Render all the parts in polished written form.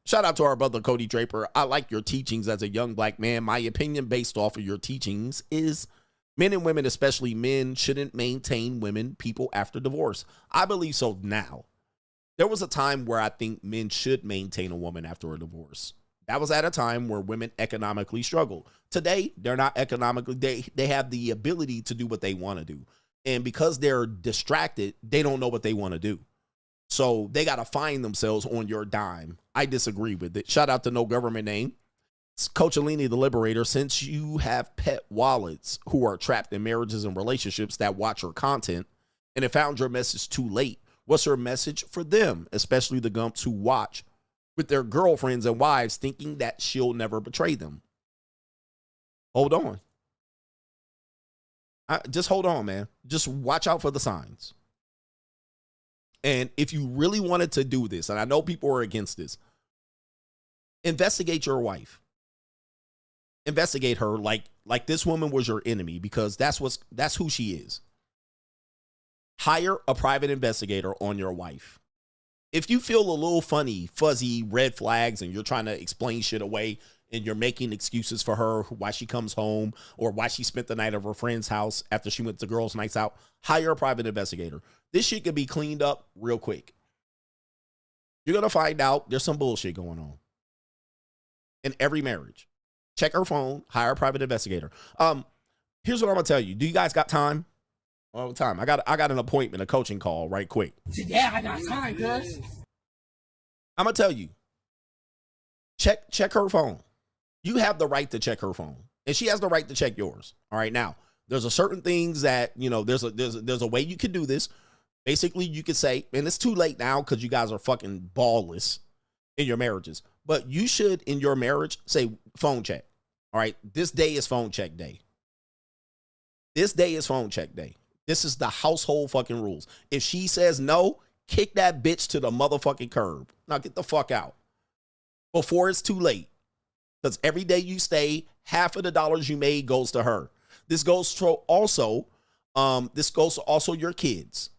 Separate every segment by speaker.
Speaker 1: Shout out to our brother Cody Draper. I like your teachings as a young black man. My opinion based off of your teachings is men and women, especially men, shouldn't maintain people after divorce. I believe so now. There was a time where I think men should maintain a woman after a divorce. That was at a time where women economically struggled. Today, they're not economically, they have the ability to do what they want to do. And because they're distracted, they don't know what they want to do. So they got to find themselves on your dime. I disagree with it. Shout out to no government name. Coach Alini, the Liberator, since you have pet wallets who are trapped in marriages and relationships that watch your content and have found your message too late, what's your message for them, especially the gumps who watch with their girlfriends and wives thinking that she'll never betray them? Hold on. Just hold on, man. Just watch out for the signs. And if you really wanted to do this, and I know people are against this, investigate your wife. Investigate her like this woman was your enemy, because that's who she is. Hire a private investigator on your wife. If you feel a little funny, fuzzy, red flags, and you're trying to explain shit away and you're making excuses for her, why she comes home or why she spent the night at her friend's house after she went to girls' nights out, hire a private investigator. This shit can be cleaned up real quick. You're going to find out there's some bullshit going on in every marriage. Check her phone, hire a private investigator. Here's what I'm going to tell you. Do you guys got time? All the time. I got an appointment, a coaching call right quick.
Speaker 2: Yeah, I got time, cuz.
Speaker 1: I'm going to tell you. Check her phone. You have the right to check her phone, and she has the right to check yours. All right. Now, there's a certain things that, you know, there's a way you can do this. Basically, you could say, and it's too late now because you guys are fucking ballless in your marriages, but you should in your marriage say phone check. All right. This day is phone check day. This day is phone check day. This is the household fucking rules. If she says no, kick that bitch to the motherfucking curb. Now get the fuck out before it's too late. Because every day you stay, half of the dollars you made goes to her. This goes to also your kids.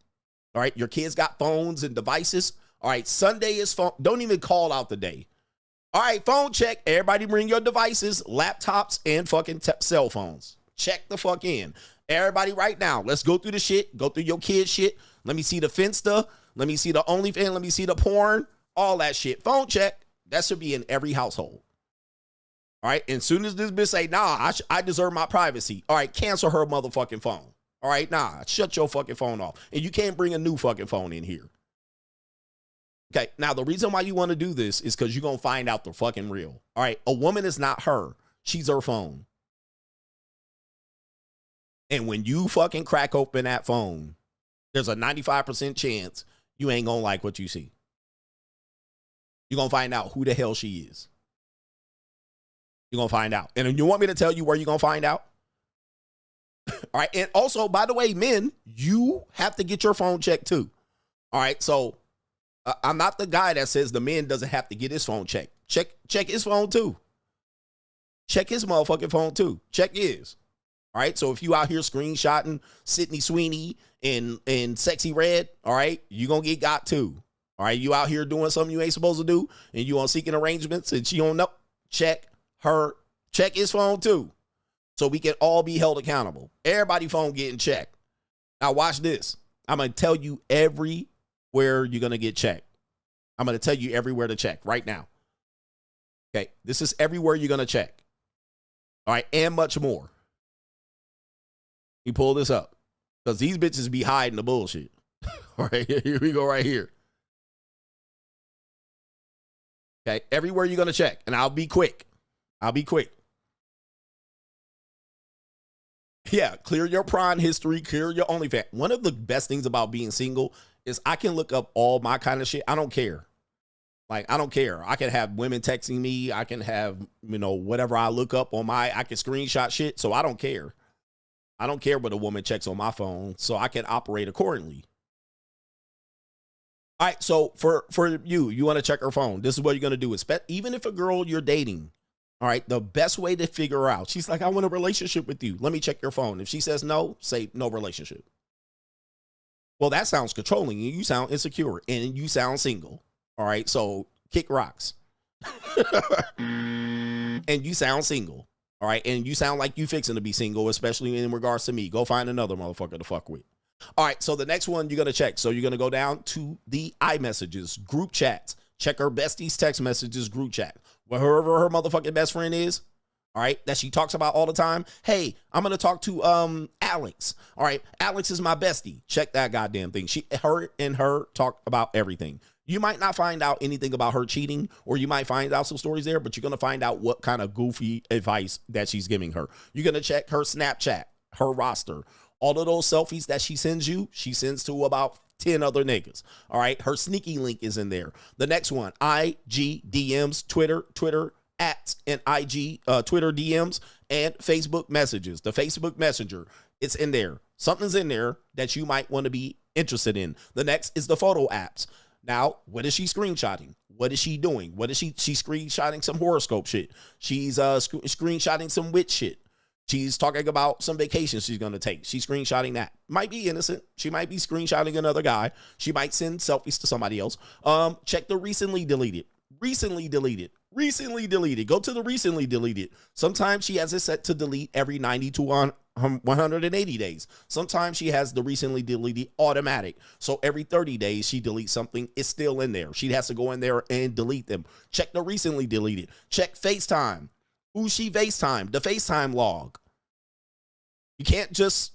Speaker 1: All right. Your kids got phones and devices. All right. Sunday is phone. Don't even call out the day. All right. Phone check. Everybody bring your devices, laptops, and fucking cell phones. Check the fuck in. Everybody right now, let's go through the shit. Go through your kid shit. Let me see the Finsta. Let me see the OnlyFans. Let me see the porn. All that shit. Phone check. That should be in every household. All right. And as soon as this bitch say, nah, I deserve my privacy. All right. Cancel her motherfucking phone. All right. Nah, shut your fucking phone off. And you can't bring a new fucking phone in here. Okay. Now, the reason why you want to do this is because you're going to find out the fucking real. All right. A woman is not her. She's her phone. And when you fucking crack open that phone, there's a 95% chance you ain't going to like what you see. You're going to find out who the hell she is. You're going to find out. And you want me to tell you where you're going to find out? All right. And also, by the way, men, you have to get your phone checked too. All right. So I'm not the guy that says the man doesn't have to get his phone checked. Check his phone too. Check his motherfucking phone too. Check his. All right. So if you out here screenshotting Sydney Sweeney and Sexy Red, all right, you going to get got too. All right. You out here doing something you ain't supposed to do and you on seeking arrangements and she don't know. Check his phone too. So we can all be held accountable. Everybody phone getting checked. Now watch this. I'm going to tell you everywhere you're going to get checked. I'm going to tell you everywhere to check right now. Okay. This is everywhere you're going to check. All right. And much more. You pull this up because these bitches be hiding the bullshit. All right. Here we go right here. Okay. Everywhere you're going to check. And I'll be quick. Yeah, clear your prawn history, clear your OnlyFans. One of the best things about being single is I can look up all my kind of shit. I don't care. Like, I don't care. I can have women texting me. I can have, whatever I look up on I can screenshot shit. So I don't care. I don't care what a woman checks on my phone. So I can operate accordingly. All right. So for you want to check her phone. This is what you're going to do. Even if a girl you're dating, all right, the best way to figure out, she's like, I want a relationship with you. Let me check your phone. If she says no, say no relationship. Well, that sounds controlling and you sound insecure and you sound single. All right, so kick rocks. And you sound single. All right. And you sound like you fixing to be single, especially in regards to me. Go find another motherfucker to fuck with. All right. So the next one you're going to check. So you're going to go down to the iMessages, group chats. Check her besties text messages group chat. Wherever her motherfucking best friend is. All right, that she talks about all the time. Hey, I'm gonna talk to Alex. All right, Alex is my bestie. Check that goddamn thing. Her talk about everything. You might not find out anything about her cheating, or you might find out some stories there, but you're gonna find out what kind of goofy advice that she's giving her. You're gonna check her Snapchat, her roster, all of those selfies that she sends you. She sends to about 10 other niggas. All right, her sneaky link is in there. The next one, IG DMs, Twitter at and IG, Twitter DMs, and Facebook messages. The Facebook Messenger, it's in there. Something's in there that you might want to be interested in. The next is the photo apps. Now, what is she screenshotting? What is she doing? What is she's screenshotting some horoscope shit. She's screenshotting some witch shit. She's talking about some vacations she's going to take. She's screenshotting that. Might be innocent. She might be screenshotting another guy. She might send selfies to somebody else. Check the recently deleted. Recently deleted. Go to the recently deleted. Sometimes she has it set to delete every 90 to 180 days. Sometimes she has the recently deleted automatic. So every 30 days she deletes something. It's still in there. She has to go in there and delete them. Check the recently deleted. Check FaceTime. Who she FaceTime? The FaceTime log. You can't just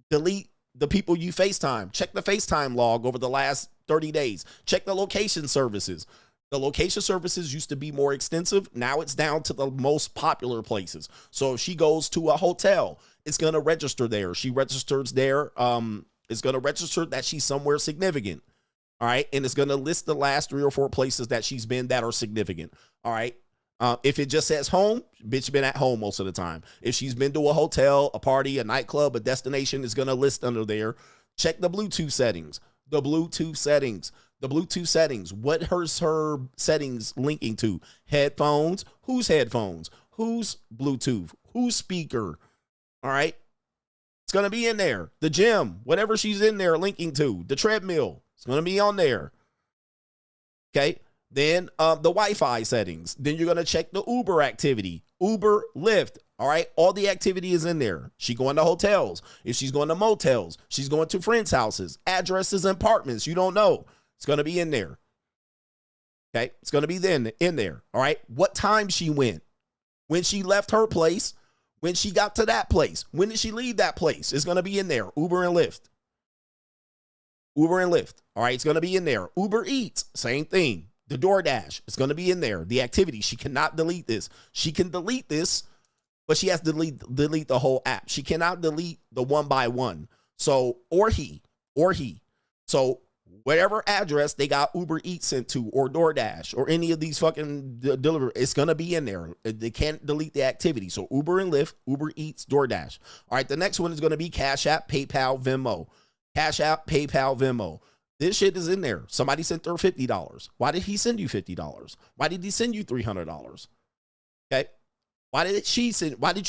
Speaker 1: delete the people you FaceTime. Check the FaceTime log over the last 30 days. Check the location services. The location services used to be more extensive. Now it's down to the most popular places. So if she goes to a hotel, it's going to register there. She registers there. It's going to register that she's somewhere significant. All right. And it's going to list the last 3 or 4 places that she's been that are significant. All right. If it just says home, bitch been at home most of the time. If she's been to a hotel, a party, a nightclub, a destination, is going to list under there. Check the Bluetooth settings. What her settings linking to? Headphones. Whose headphones? Whose Bluetooth? Whose speaker? All right. It's going to be in there. The gym, whatever she's in there linking to. The treadmill. It's going to be on there. Okay. Then the Wi-Fi settings. Then you're going to check the Uber activity. Uber, Lyft. All right. All the activity is in there. She going to hotels. If she's going to motels, she's going to friends' houses, addresses, and apartments. You don't know. It's going to be in there. Okay. It's going to be in there. All right. What time she went, when she left her place, when she got to that place, when did she leave that place? It's going to be in there. Uber and Lyft. All right. It's going to be in there. Uber Eats. Same thing. The DoorDash. It's going to be in there. The activity. She cannot delete this. She can delete this, but she has to delete the whole app. She cannot delete the one by one. So, or he. So, whatever address they got Uber Eats sent to, or DoorDash, or any of these fucking delivery, it's going to be in there. They can't delete the activity. So Uber and Lyft, Uber Eats, DoorDash. All right, the next one is going to be Cash App, PayPal, Venmo. Cash App, PayPal, Venmo. This shit is in there. Somebody sent her $50. Why did he send you $50? Why did he send you $300? Okay. Why did you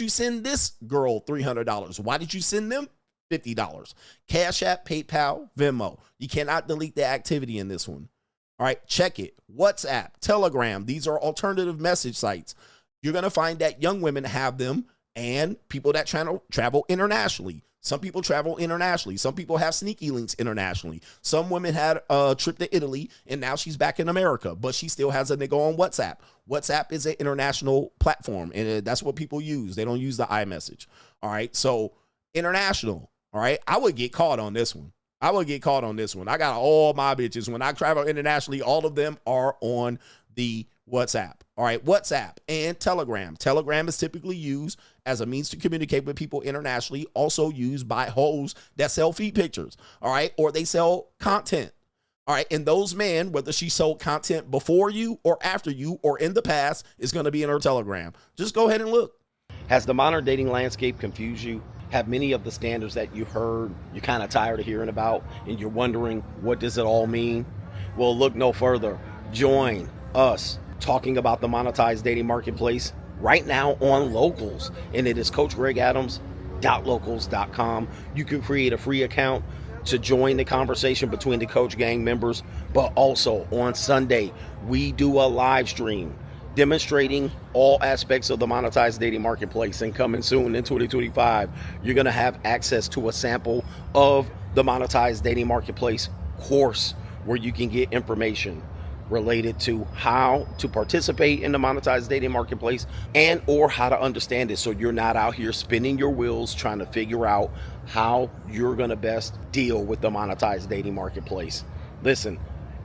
Speaker 1: send this girl $300? Why did you send them $50? Cash App, PayPal, Venmo. You cannot delete the activity in this one. All right, check it. WhatsApp, Telegram. These are alternative message sites. You're going to find that young women have them, and people that travel internationally. Some people travel internationally. Some people have sneaky links internationally. Some women had a trip to Italy, and now she's back in America, but she still has a nigga on WhatsApp. WhatsApp is an international platform, and that's what people use. They don't use the iMessage. All right, so international. All right, I would get caught on this one. I got all my bitches. When I travel internationally, all of them are on the WhatsApp. All right, WhatsApp and Telegram. Telegram is typically used as a means to communicate with people internationally, also used by hoes that sell feed pictures, all right, or they sell content. All right, and those men, whether she sold content before you or after you or in the past, is going to be in her Telegram. Just go ahead and look.
Speaker 3: Has the modern dating landscape confused you? Have many of the standards that you heard you're kind of tired of hearing about, and you're wondering, what does it all mean? Well, look no further. Join us talking about the monetized dating marketplace right now on Locals, and it is CoachGregAdams.locals.com. You can create a free account to join the conversation between the Coach Gang members, but also on Sunday we do a live stream demonstrating all aspects of the monetized dating marketplace. And coming soon in 2025, you're going to have access to a sample of the monetized dating marketplace course where you can get information related to how to participate in the monetized dating marketplace and or how to understand it, so you're not out here spinning your wheels trying to figure out how you're going to best deal with the monetized dating marketplace. Listen,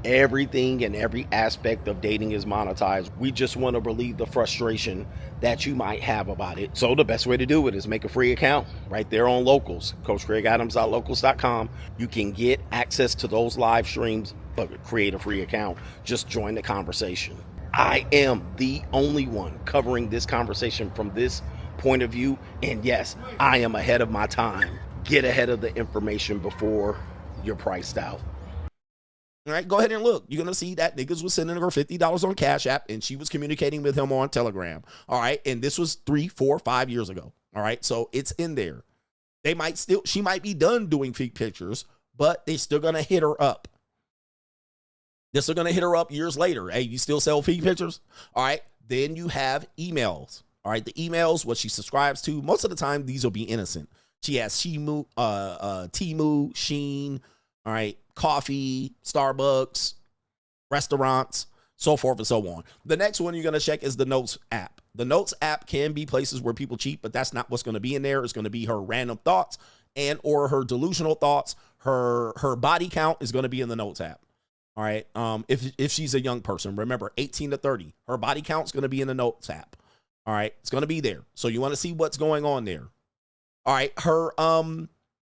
Speaker 3: everything and every aspect of dating is monetized. We just want to relieve the frustration that you might have about it. So the best way to do it is make a free account right there on Locals, CoachCraigAdams.locals.com. You can get access to those live streams, but create a free account. Just join the conversation. I am the only one covering this conversation from this point of view. And yes, I am ahead of my time. Get ahead of the information before you're priced out.
Speaker 1: All right, go ahead and look. You're going to see that niggas was sending her $50 on Cash App, and she was communicating with him on Telegram. All right, and this was 3, 4, 5 years ago. All right, so it's in there. She might be done doing feet pictures, but they're still going to hit her up. They're still going to hit her up years later. Hey, you still sell feet pictures? All right, then you have emails. All right, the emails, what she subscribes to, most of the time, these will be innocent. She has Temu, Shein, all right, coffee, Starbucks, restaurants, so forth and so on. The next one you're going to check is the Notes app. The Notes app can be places where people cheat, but that's not what's going to be in there. It's going to be her random thoughts and or her delusional thoughts. Her body count is going to be in the Notes app. All right. If she's a young person, remember 18 to 30, her body count is going to be in the Notes app. All right. It's going to be there. So you want to see what's going on there. All right. Her,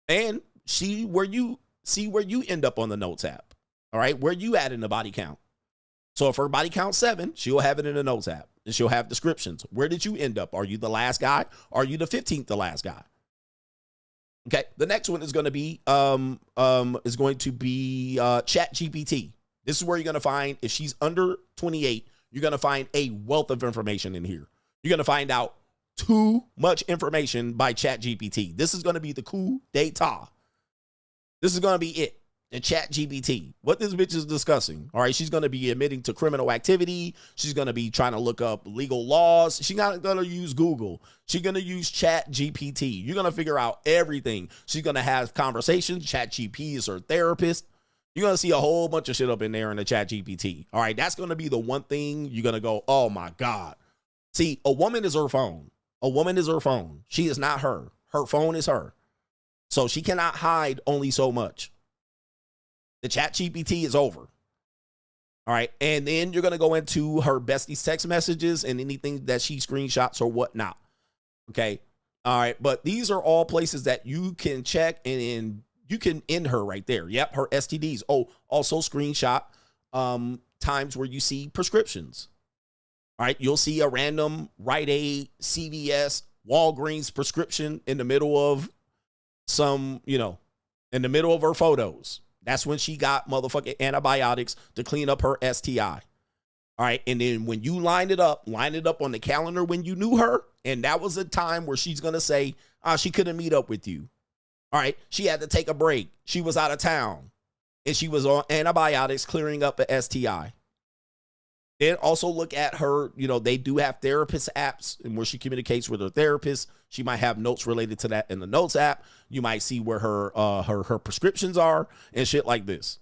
Speaker 1: and see where you end up on the Notes app. All right. Where you at in the body count. So if her body count's 7, she'll have it in the Notes app and she'll have descriptions. Where did you end up? Are you the last guy? Are you the 15th, the last guy? Okay. The next one is going to be, Chat GPT. This is where you're going to find, if she's under 28, you're going to find a wealth of information in here. You're going to find out too much information by Chat GPT. This is going to be the coup d'etat. This is going to be it. And Chat GPT, what this bitch is discussing. All right. She's going to be admitting to criminal activity. She's going to be trying to look up legal laws. She's not going to use Google. She's going to use Chat GPT. You're going to figure out everything. She's going to have conversations. Chat GPT is her therapist. You're going to see a whole bunch of shit up in there in the Chat GPT. All right. That's going to be the one thing you're going to go, oh my God. See, a woman is her phone. A woman is her phone. She is not her. Her phone is her. So she cannot hide only so much. The Chat GPT is over. All right. And then you're going to go into her bestie's text messages and anything that she screenshots or whatnot. Okay. All right. But these are all places that you can check and you can end her right there. Yep. Her STDs. Oh, also screenshot times where you see prescriptions. All right. You'll see a random Rite Aid, CVS, Walgreens prescription in the middle of in the middle of her photos. That's when she got motherfucking antibiotics to clean up her STI. All right. And then when you line it up on the calendar when you knew her. And that was a time where she's going to say, she couldn't meet up with you. All right. She had to take a break. She was out of town and she was on antibiotics clearing up a STI. Then also look at her, they do have therapist apps and where she communicates with her therapist. She might have notes related to that in the Notes app. You might see where her prescriptions are and shit like this.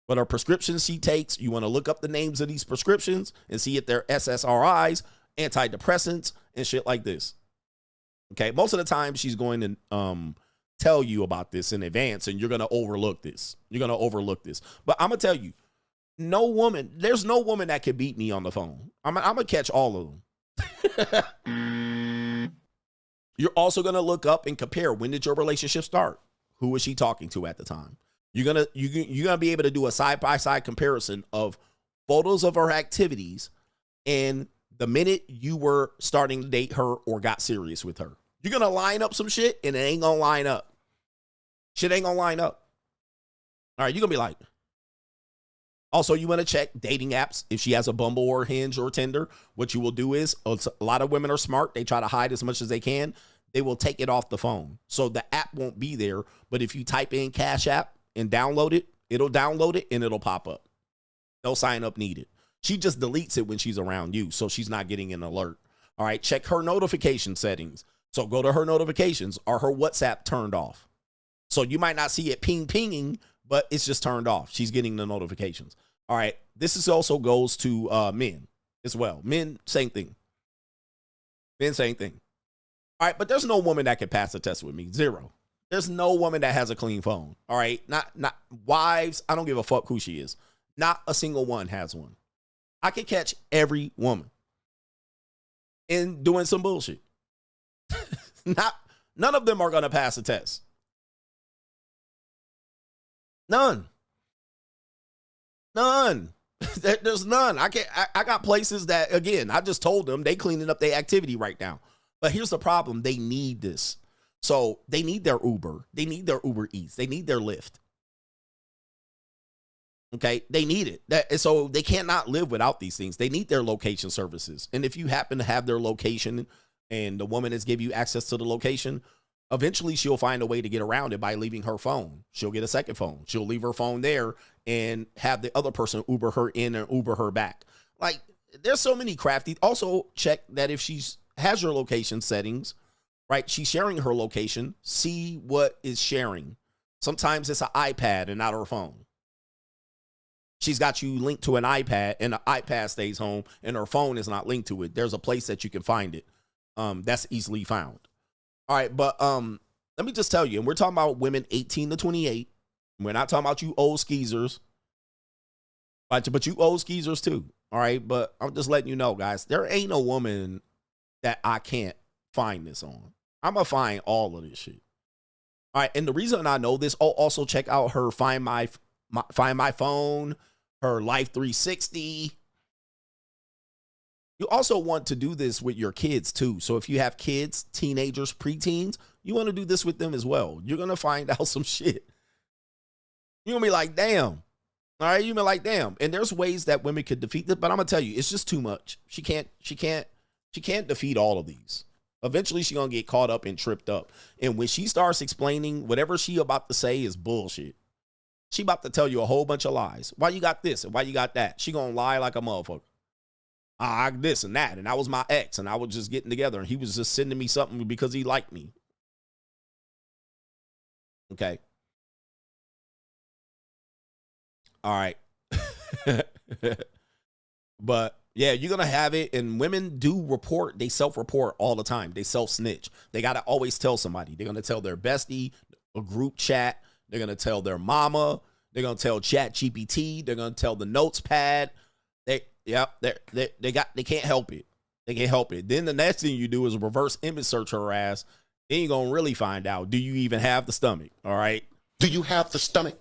Speaker 1: But her prescriptions she takes, you want to look up the names of these prescriptions and see if they're SSRIs, antidepressants, and shit like this. Okay, most of the time she's going to tell you about this in advance and you're going to overlook this. But I'm going to tell you, there's no woman that can beat me on the phone. I'm going to catch all of them. You're also going to look up and compare, when did your relationship start? Who was she talking to at the time? You're going to be able to do a side-by-side comparison of photos of her activities and the minute you were starting to date her or got serious with her. You're going to line up some shit and it ain't going to line up. Shit ain't going to line up. All right, you're going to be like, also, you want to check dating apps. If she has a Bumble or Hinge or Tinder, what you will do is, a lot of women are smart. They try to hide as much as they can. They will take it off the phone. So the app won't be there. But if you type in Cash App and download it, it'll download it and it'll pop up. No sign up needed. She just deletes it when she's around you, so she's not getting an alert. All right, check her notification settings. So go to her notifications. Are her WhatsApp turned off? So you might not see it pinging, but it's just turned off. She's getting the notifications. All right, this is also goes to men as well. Men, same thing. Men, same thing. All right, but there's no woman that can pass the test with me. Zero. There's no woman that has a clean phone. All right, not wives. I don't give a fuck who she is. Not a single one has one. I can catch every woman in doing some bullshit. None of them are gonna pass the test. None. There's none. I got places that, again, I just told them they cleaning up their activity right now. But here's the problem. They need this. So they need their Uber. They need their Uber Eats. They need their Lyft. Okay, they need it. So they cannot live without these things. They need their location services. And if you happen to have their location and the woman has give you access to the location, eventually she'll find a way to get around it by leaving her phone. She'll get a second phone. She'll leave her phone there and have the other person Uber her in and Uber her back. Like, there's so many crafty. Also, check that if she has your location settings, right? She's sharing her location. See what is sharing. Sometimes it's an iPad and not her phone. She's got you linked to an iPad and the iPad stays home and her phone is not linked to it. There's a place that you can find it. That's easily found. All right, but let me just tell you, and we're talking about women 18 to 28. We're not talking about you old skeezers. But you old skeezers too. All right, but I'm just letting you know, guys, there ain't no woman that I can't find this on. I'm going to find all of this shit. All right, and the reason I know this, also check out her Find My Phone, her Life 360. You also want to do this with your kids too. So if you have kids, teenagers, preteens, you want to do this with them as well. You're going to find out some shit. You're going to be like, damn. All right, you're going to be like, damn. And there's ways that women could defeat this, but I'm going to tell you, it's just too much. She can't defeat all of these. Eventually, she's going to get caught up and tripped up. And when she starts explaining, whatever she about to say is bullshit. She about to tell you a whole bunch of lies. Why you got this and why you got that? She going to lie like a motherfucker. I this and that, and that was my ex, and I was just getting together, and he was just sending me something because he liked me. Okay. All right. But yeah, you're going to have it. And women do report. They self-report all the time. They self-snitch. They got to always tell somebody. They're going to tell their bestie, a group chat. They're going to tell their mama. They're going to tell Chat GPT. They're going to tell the notes pad. They can't help it. They can't help it. Then the next thing you do is reverse image search her ass. Then you're going to really find out, do you even have the stomach? All right.
Speaker 4: Do you have the stomach?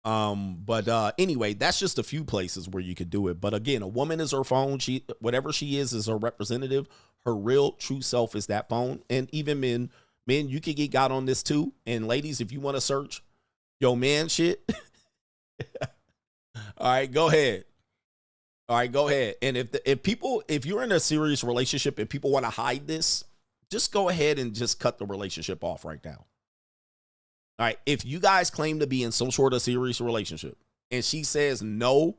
Speaker 1: But anyway, that's just a few places where you could do it. But again, a woman is her phone. Whatever she is her representative. Her real true self is that phone. And even men, you can get got on this too. And ladies, if you want to search yo man shit, all right, go ahead. All right, go ahead. And if you're in a serious relationship and people want to hide this, just go ahead and just cut the relationship off right now. All right, if you guys claim to be in some sort of serious relationship and she says no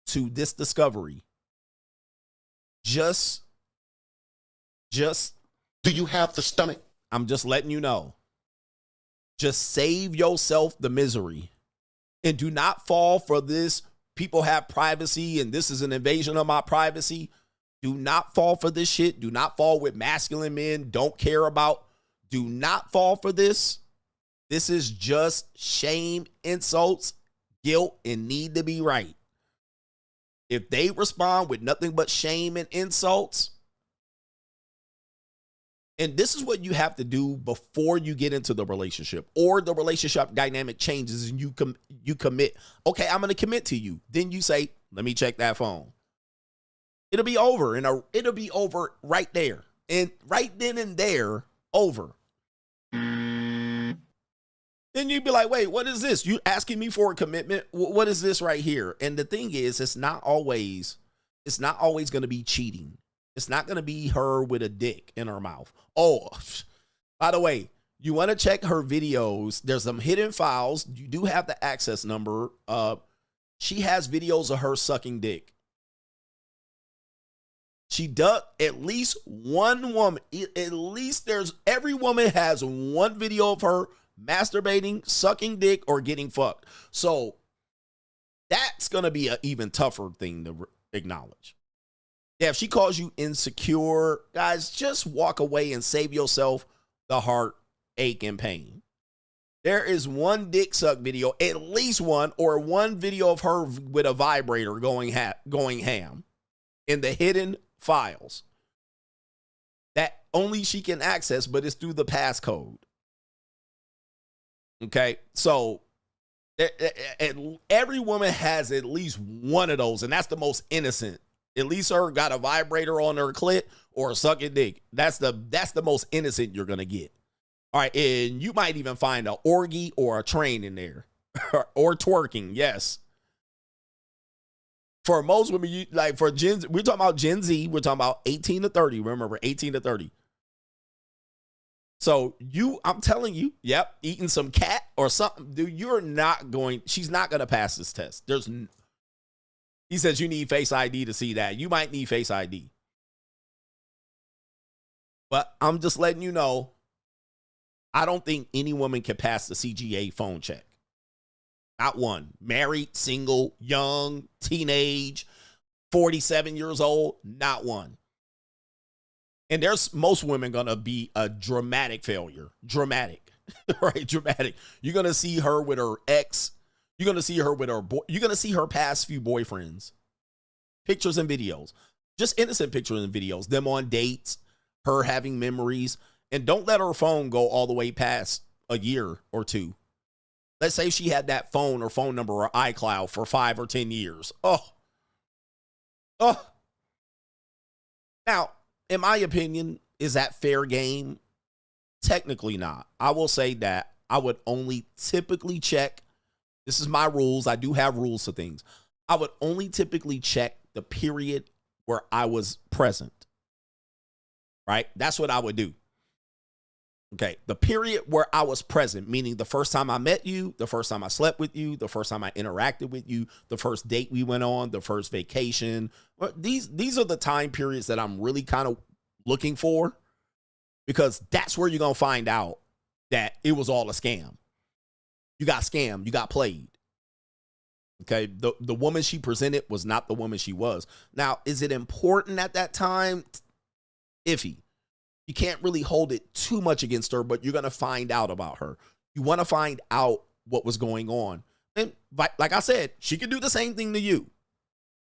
Speaker 1: to this discovery, just
Speaker 4: do you have the stomach?
Speaker 1: I'm just letting you know. Just save yourself the misery and do not fall for this. People have privacy and this is an invasion of my privacy. Do not fall for this shit. Do not fall with masculine men. Don't care about. Do not fall for this. This is just shame, insults, guilt, and need to be right. If they respond with nothing but shame and insults, and this is what you have to do before you get into the relationship or the relationship dynamic changes and you commit. Okay, I'm going to commit to you. Then you say, let me check that phone. It'll be over and it'll be over right there. And right then and there, over. Then you'd be like, wait, what is this? You asking me for a commitment? What is this right here? And the thing is, it's not always going to be cheating. It's not going to be her with a dick in her mouth. Oh, by the way, you want to check her videos. There's some hidden files. You do have the access number. She has videos of her sucking dick. She does at least one woman. At least every woman has one video of her masturbating, sucking dick, or getting fucked. So that's going to be an even tougher thing to acknowledge. Yeah, if she calls you insecure, guys, just walk away and save yourself the heartache and pain. There is one dick suck video, at least one, or one video of her with a vibrator going ham in the hidden files that only she can access, but it's through the passcode. Okay, so every woman has at least one of those, and that's the most innocent. At least her got a vibrator on her clit or a sucking dick. That's the most innocent you're gonna get. All right, and you might even find an orgy or a train in there, or twerking. Yes. For most women, for Gen Z, we're talking about Gen Z. We're talking about 18 to 30. Remember, 18 to 30. So I'm telling you, yep, eating some cat or something, dude. She's not gonna pass this test. He says you need Face ID to see that. You might need Face ID. But I'm just letting you know, I don't think any woman can pass the CGA phone check. Not one. Married, single, young, teenage, 47 years old, not one. And there's most women going to be a dramatic failure. Dramatic. Right? Dramatic. You're going to see her with her ex. You're going to see her with her boy. You're going to see her past few boyfriends. Pictures and videos. Just innocent pictures and videos. Them on dates. Her having memories. And don't let her phone go all the way past a year or two. Let's say she had that phone or phone number or iCloud for 5 or 10 years. Oh. Now, in my opinion, is that fair game? Technically not. I will say that I would only typically check. This is my rules. I do have rules to things. I would only typically check the period where I was present. Right? That's what I would do. Okay, the period where I was present, meaning the first time I met you, the first time I slept with you, the first time I interacted with you, the first date we went on, the first vacation. These are the time periods that I'm really kind of looking for, because that's where you're going to find out that it was all a scam. You got scammed. You got played. Okay, the woman she presented was not the woman she was. Now, is it important at that time? Iffy. You can't really hold it too much against her, but you're going to find out about her. You want to find out what was going on. And like I said, she could do the same thing to you.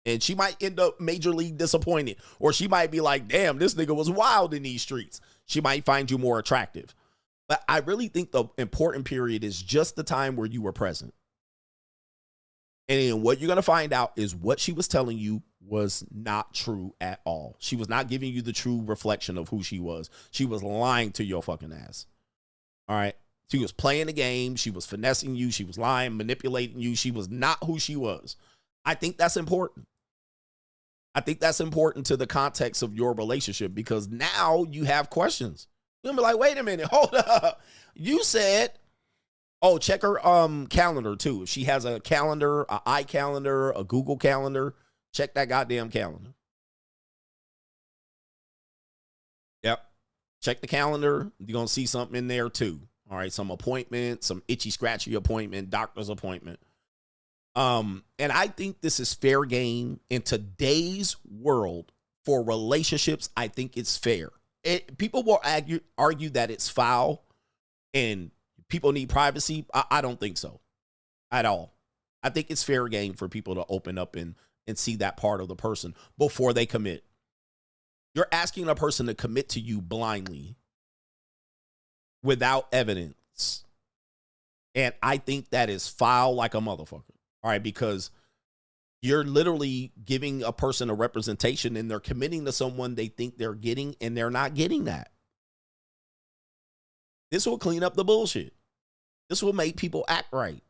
Speaker 1: And she might end up major league disappointed. Or she might be like, damn, this nigga was wild in these streets. She might find you more attractive. But I really think the important period is just the time where you were present. And then what you're going to find out is what she was telling you was not true at all. She was not giving you the true reflection of who she was. She was lying to your fucking ass. All right. She was playing the game. She was finessing you. She was lying, manipulating you. She was not who she was. I think that's important. I think that's important to the context of your relationship, because now you have questions. You'll be like, wait a minute, hold up. You said, oh, check her calendar too. If she has a calendar, an iCalendar, a Google Calendar, check that goddamn calendar. Yep. Check the calendar. You're going to see something in there too. All right. Some appointment, some itchy, scratchy appointment, doctor's appointment. And I think this is fair game in today's world for relationships. I think it's fair. People will argue that it's foul and people need privacy. I don't think so at all. I think it's fair game for people to open up and see that part of the person before they commit. You're asking a person to commit to you blindly without evidence. And I think that is foul like a motherfucker. All right, because you're literally giving a person a representation and they're committing to someone they think they're getting, and they're not getting that. This will clean up the bullshit. This will make people act right.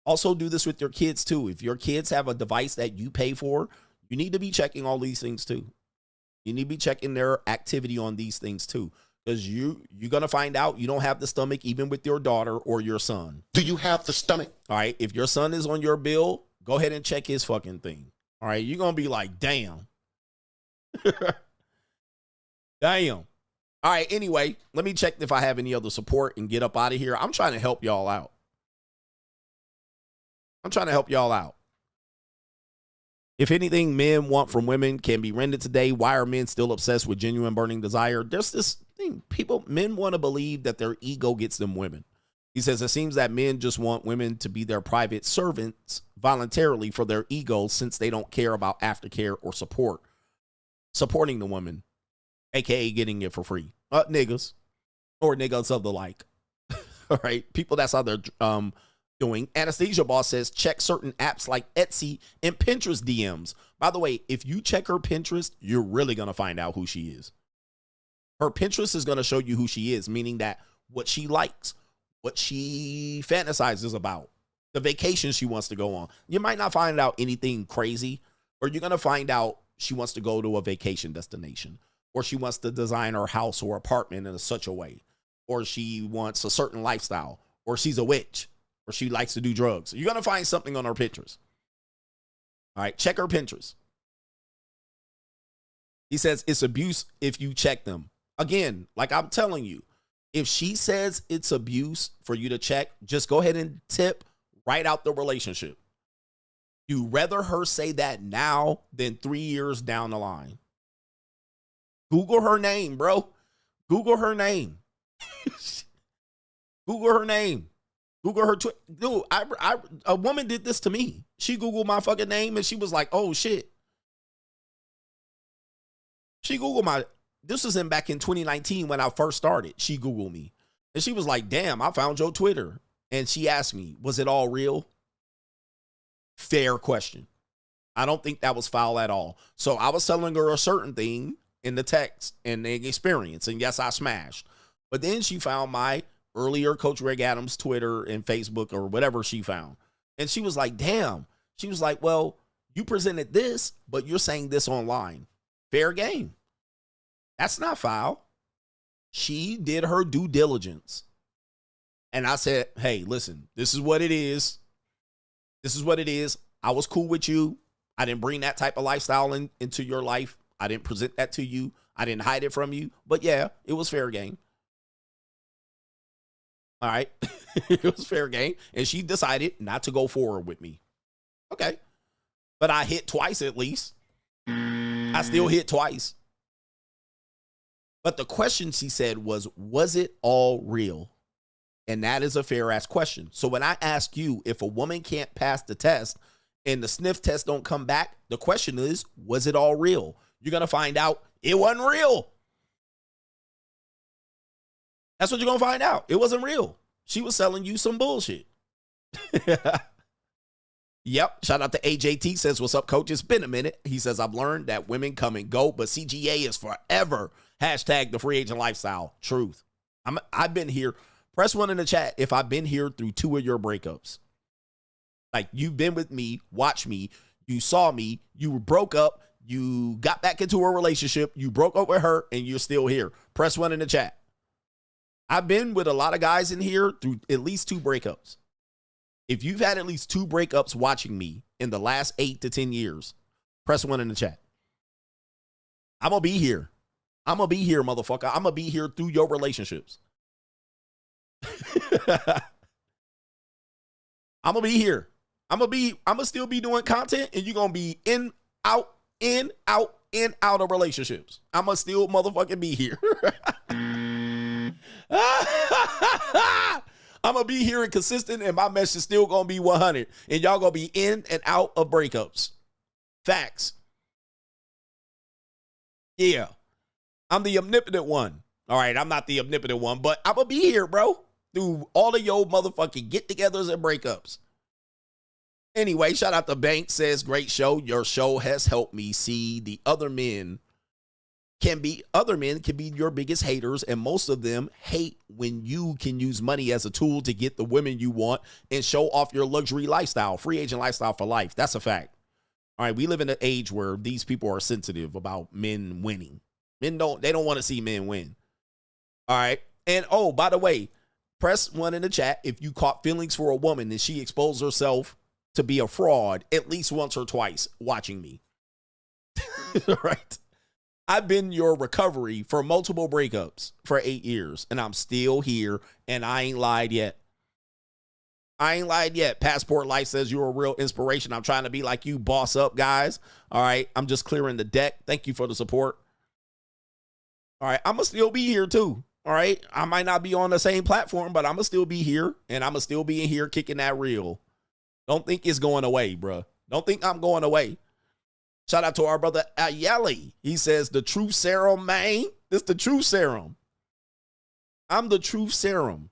Speaker 1: Also do this with your kids too. If your kids have a device that you pay for, you need to be checking all these things too. You need to be checking their activity on these things too. Because you're going to find out you don't have the stomach even with your daughter or your son.
Speaker 4: Do you have the stomach?
Speaker 1: All right. If your son is on your bill, go ahead and check his fucking thing. All right. You're going to be like, damn. Damn. All right, anyway, let me check if I have any other support and get up out of here. I'm trying to help y'all out. If anything men want from women can be rented today, why are men still obsessed with genuine burning desire? There's this thing. Men want to believe that their ego gets them women. He says, it seems that men just want women to be their private servants voluntarily for their ego since they don't care about aftercare or supporting the woman, aka getting it for free. Niggas or niggas of the like. All right. People, that's how they're doing. Anesthesia Boss says, check certain apps like Etsy and Pinterest DMs. By the way, if you check her Pinterest, you're really going to find out who she is. Her Pinterest is going to show you who she is, meaning that what she likes, what she fantasizes about, the vacations she wants to go on. You might not find out anything crazy, or you're going to find out she wants to go to a vacation destination, or she wants to design her house or apartment in such a way, or she wants a certain lifestyle, or she's a witch, or she likes to do drugs. You're going to find something on her Pinterest. All right, check her Pinterest. He says it's abuse if you check them. Again, like I'm telling you, if she says it's abuse for you to check, just go ahead and tip right out the relationship. You rather her say that now than 3 years down the line. Google her name, bro. Google her name. Google her name. Google her Twitter. Dude, a woman did this to me. She Googled my fucking name and she was like, oh shit. She Googled this was back in 2019 when I first started. She Googled me. And she was like, damn, I found your Twitter. And she asked me, was it all real? Fair question. I don't think that was foul at all. So I was telling her a certain thing in the text and the experience. And yes, I smashed. But then she found my earlier Coach Greg Adams Twitter and Facebook or whatever she found. And she was like, damn. She was like, well, you presented this, but you're saying this online. Fair game. That's not foul. She did her due diligence. And I said, hey, listen, this is what it is. This is what it is. I was cool with you. I didn't bring that type of lifestyle into your life. I didn't present that to you. I didn't hide it from you. But yeah, it was fair game. All right. It was fair game. And she decided not to go forward with me. Okay. But I hit twice at least. I still hit twice. But the question she said was it all real? And that is a fair ass question. So when I ask you, if a woman can't pass the test and the sniff test don't come back, the question is, was it all real? You're going to find out it wasn't real. That's what you're going to find out. It wasn't real. She was selling you some bullshit. Yep. Shout out to AJT, says, what's up, coach? It's been a minute. He says, I've learned that women come and go, but CGA is forever. Hashtag the free agent lifestyle. Truth. I've been here. Press 1 in the chat if I've been here through 2 of your breakups. Like, you've been with me, watch me, you saw me, you broke up, you got back into a relationship, you broke up with her, and you're still here. Press 1 in the chat. I've been with a lot of guys in here through at least 2 breakups. If you've had at least 2 breakups watching me in the last 8 to 10 years, press 1 in the chat. I'm going to be here. I'm going to be here, motherfucker. I'm going to be here through your relationships. I'm going to be here. I'm going to still be doing content, and you're going to be in, out of relationships. I'm going to still motherfucking be here. I'm going to be here and consistent, and my message is still going to be 100. And y'all going to be in and out of breakups. Facts. Yeah. I'm the omnipotent one. All right, I'm not the omnipotent one, but I'm going to be here, bro, through all of your motherfucking get-togethers and breakups. Anyway, shout out to Bank, says, great show. Your show has helped me see the other men can be your biggest haters, and most of them hate when you can use money as a tool to get the women you want and show off your luxury lifestyle, free agent lifestyle for life. That's a fact. All right, we live in an age where these people are sensitive about men winning. They don't want to see men win. All right. And oh, by the way, press 1 in the chat if you caught feelings for a woman and she exposed herself to be a fraud at least once or twice watching me. Right. I've been your recovery for multiple breakups for 8 years, and I'm still here, and I ain't lied yet. I ain't lied yet. Passport Life says you're a real inspiration. I'm trying to be like you, boss up, guys. All right, I'm just clearing the deck. Thank you for the support. All right, I'm going to still be here too. All right, I might not be on the same platform, but I'm going to still be here, and I'm going to still be in here kicking that reel. Don't think it's going away, bro. Don't think I'm going away. Shout out to our brother Ayeli. He says, the truth serum, man. This the truth serum. I'm the truth serum.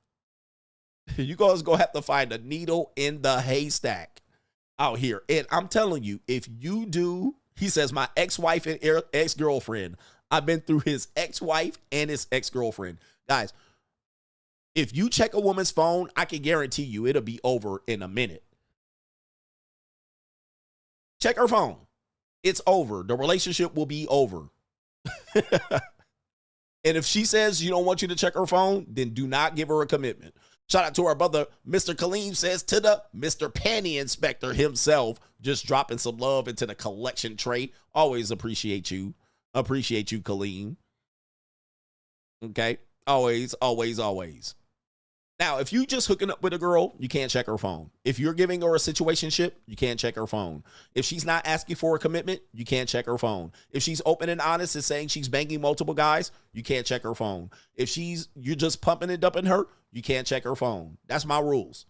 Speaker 1: You guys going to have to find a needle in the haystack out here. And I'm telling you, if you do, he says, my ex-wife and ex-girlfriend. I've been through his ex-wife and his ex-girlfriend. Guys, if you check a woman's phone, I can guarantee you it'll be over in a minute. Check her phone. It's over. The relationship will be over. And if she says you don't want you to check her phone, then do not give her a commitment. Shout out to our brother, Mr. Kaleem says to the Mr. Panty Inspector himself, just dropping some love into the collection tray. Always appreciate you. Appreciate you, Kaleem. Okay? Always, always, always. Now, if you just hooking up with a girl, you can't check her phone. If you're giving her a situationship, you can't check her phone. If she's not asking for a commitment, you can't check her phone. If she's open and honest and saying she's banging multiple guys, you can't check her phone. If you're just pumping and dumping her, you can't check her phone. That's my rules.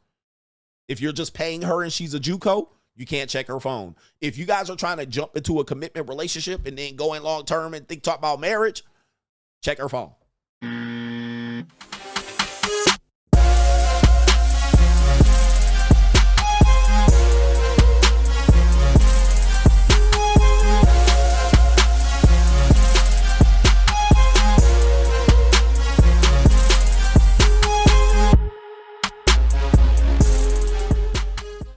Speaker 1: If you're just paying her and she's a JUCO, you can't check her phone. If you guys are trying to jump into a commitment relationship and then go in long term and talk about marriage, check her phone.